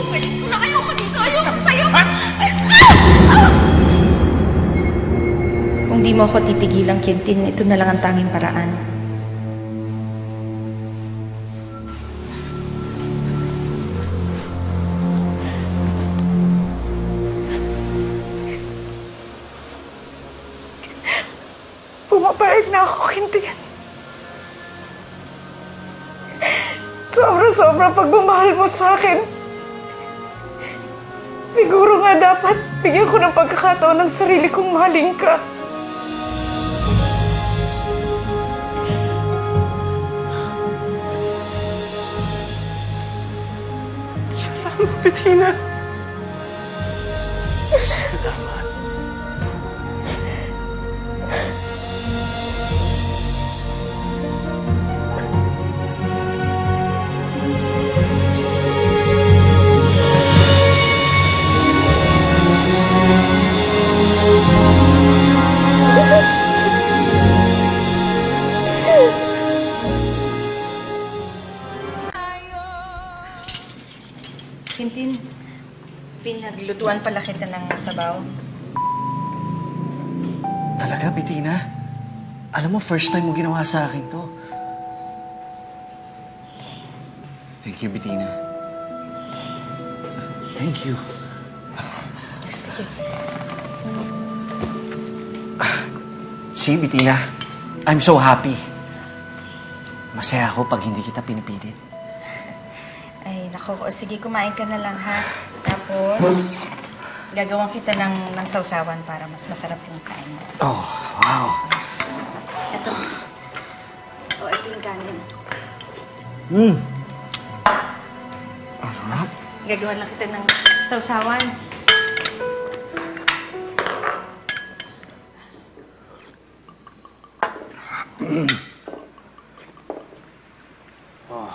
Pwede ko na ayoko dito. Ayoko sa'yo. Kung di mo ako titigilang, Quintin, ito na lang ang tanging paraan. Pumapayag na ako, Quintin. Sobra-sobra pagmamahal mo sa akin. Siguro nga dapat bigyan ko ng pagkakataon ng sarili kong mahalin ka. Salamat, Bettina. Salamat. Quintin, pinaglutuan pala kita ng sabaw. Talaga, Bettina? Alam mo, first time mo ginawa sa akin to. Thank you, Bettina. Thank you. Sige. See, Bettina, I'm so happy. Masaya ako pag hindi kita pinipilit. Ay, nako. Sige, kumain ka na lang, ha? Tapos, gagawan kita ng sausawan para mas masarap yung kain mo. Oh, wow. Ito. Ito yung kanin. Ang sarap. Gagawan lang kita ng sausawan. Oh.